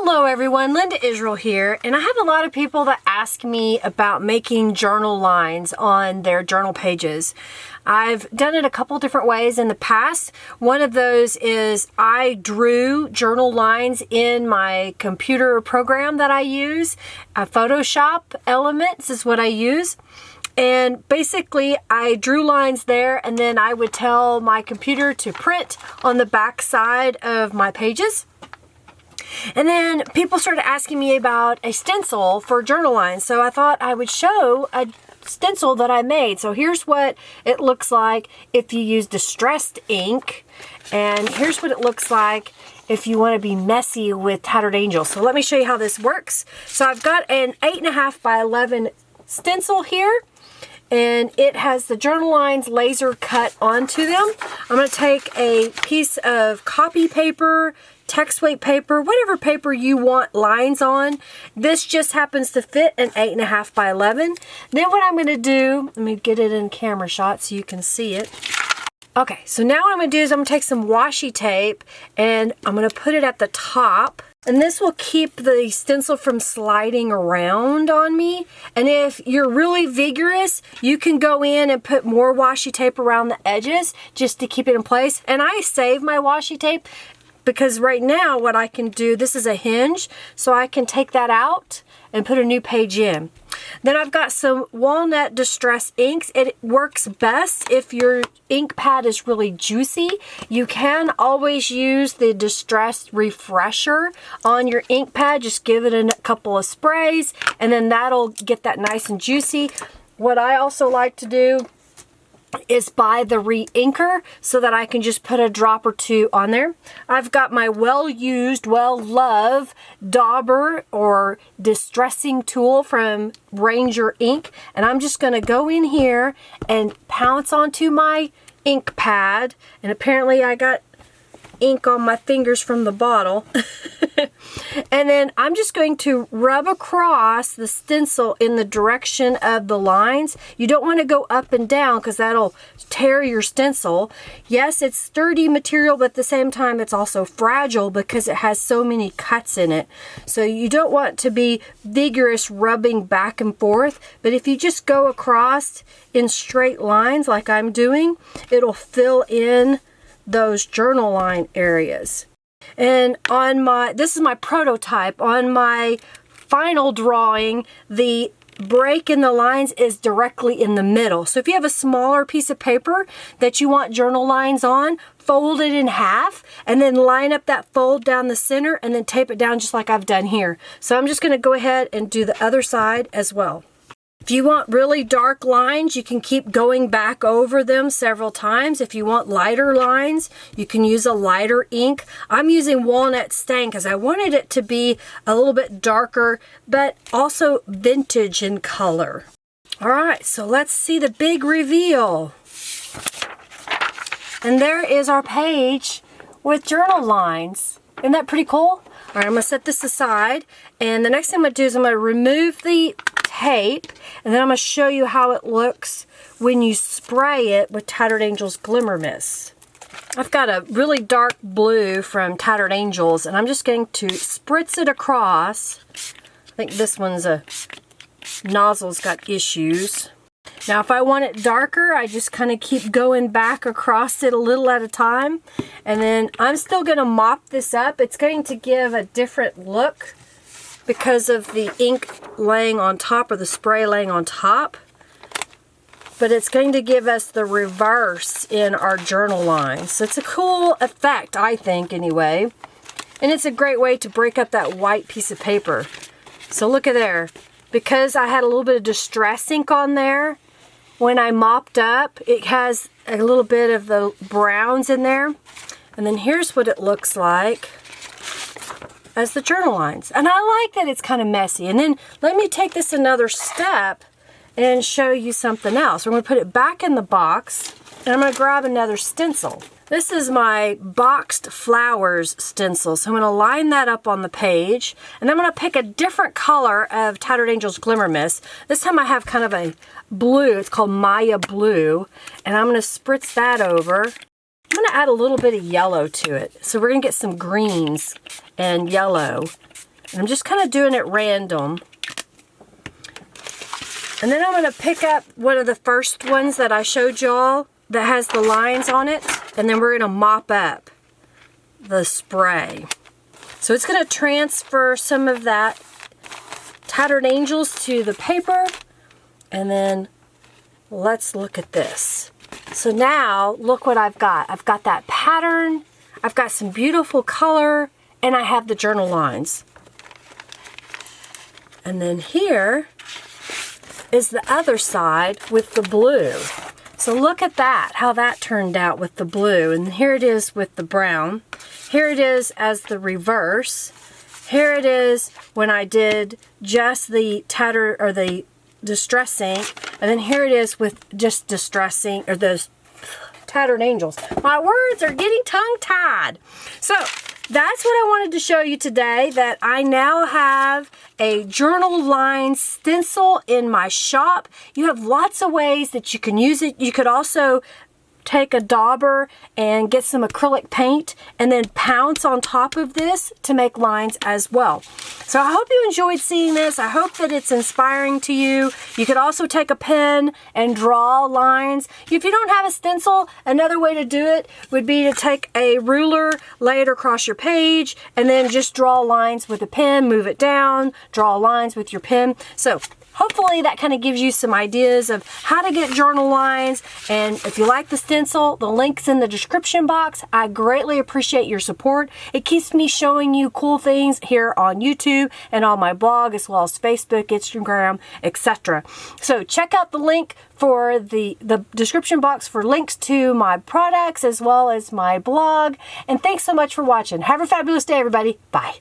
Hello everyone, Linda Israel here, and I have a lot of people that ask me about making journal lines on their journal pages. I've done it a couple different ways in the past. One of those is I drew journal lines in my computer program that I use. Photoshop Elements is what I use. And basically, I drew lines there, and then I would tell my computer to print on the back side of my pages. And then people started asking me about a stencil for journal lines. So I thought I would show a stencil that I made. So here's what it looks like if you use distressed ink. And here's what it looks like if you want to be messy with Tattered Angels. So let me show you how this works. So I've got an 8.5 by 11 stencil here. And it has the journal lines laser cut onto them. I'm going to take a piece of copy paper, text weight paper, whatever paper you want lines on. This just happens to fit an 8.5 by 11. Then what I'm going to do, let me get it in camera shot so you can see it. Okay, so now what I'm going to do is I'm going to take some washi tape and I'm going to put it at the top. And this will keep the stencil from sliding around on me. And if you're really vigorous, you can go in and put more washi tape around the edges just to keep it in place. And I save my washi tape because right now what I can do, this is a hinge, so I can take that out and put a new page in. Then I've got some walnut distress inks. It works best if your ink pad is really juicy. You can always use the distressed refresher on your ink pad. Just give it a couple of sprays and then that'll get that nice and juicy. What I also like to do is buy the re-inker so that I can just put a drop or two on there. I've got my well-used, well-loved dauber or distressing tool from Ranger Ink, and I'm just going to go in here and pounce onto my ink pad, and apparently I got ink on my fingers from the bottle. And then I'm just going to rub across the stencil in the direction of the lines. You don't want to go up and down because that'll tear your stencil. Yes, it's sturdy material, but at the same time it's also fragile because it has so many cuts in it. So you don't want to be vigorous rubbing back and forth, but if you just go across in straight lines like I'm doing, it'll fill in those journal line areas. And on my, this is my prototype, on my final drawing, the break in the lines is directly in the middle. So if you have a smaller piece of paper that you want journal lines on, fold it in half and then line up that fold down the center and then tape it down just like I've done here. So I'm just going to go ahead and do the other side as well. If you want really dark lines, you can keep going back over them several times. If you want lighter lines, you can use a lighter ink. I'm using walnut stain because I wanted it to be a little bit darker, but also vintage in color. All right, so let's see the big reveal. And there is our page with journal lines. Isn't that pretty cool? All right, I'm going to set this aside. And the next thing I'm going to do is I'm going to remove the tape, and then I'm going to show you how it looks when you spray it with Tattered Angels Glimmer Mist. I've got a really dark blue from Tattered Angels, and I'm just going to spritz it across. I think this one's a nozzle's got issues. Now if I want it darker, I just kind of keep going back across it a little at a time, and then I'm still going to mop this up. It's going to give a different look because of the ink laying on top or the spray laying on top. But it's going to give us the reverse in our journal lines. So it's a cool effect, I think, anyway. And it's a great way to break up that white piece of paper. So look at there. Because I had a little bit of distress ink on there, when I mopped up, it has a little bit of the browns in there. And then here's what it looks like as the journal lines. And I like that it's kind of messy. And then let me take this another step and show you something else. I'm going to put it back in the box and I'm going to grab another stencil. This is my boxed flowers stencil. So I'm going to line that up on the page and I'm going to pick a different color of Tattered Angels Glimmer Mist. This time I have kind of a blue. It's called Maya Blue. And I'm going to spritz that over. I'm going to add a little bit of yellow to it. So we're going to get some greens and yellow I'm just kind of doing it random. And then I'm going to pick up one of the first ones that I showed y'all that has the lines on it. And then we're going to mop up the spray. So it's going to transfer some of that Tattered Angels to the paper. And then let's look at this. So now look what I've got. I've got that pattern. I've got some beautiful color. And I have the journal lines. And then here is the other side with the blue. So look at that, how that turned out with the blue. And here it is with the brown. Here it is as the reverse. Here it is when I did just the tatter or the distress ink. And then here it is with just distress ink or those Tattered Angels. My words are getting tongue-tied. So that's what I wanted to show you today, that I now have a Journal Lines stencil in my shop. You have lots of ways that you can use it. You could also take a dauber and get some acrylic paint and then pounce on top of this to make lines as well. So I hope you enjoyed seeing this. I hope that it's inspiring to you. You could also take a pen and draw lines. If you don't have a stencil, another way to do it would be to take a ruler, lay it across your page, and then just draw lines with a pen, move it down, draw lines with your pen. So hopefully that kind of gives you some ideas of how to get journal lines. And if you like the stencil, the link's in the description box. I greatly appreciate your support. It keeps me showing you cool things here on YouTube and on my blog, as well as Facebook, Instagram, etc. So check out the link for the description box for links to my products as well as my blog. And thanks so much for watching. Have a fabulous day, everybody. Bye.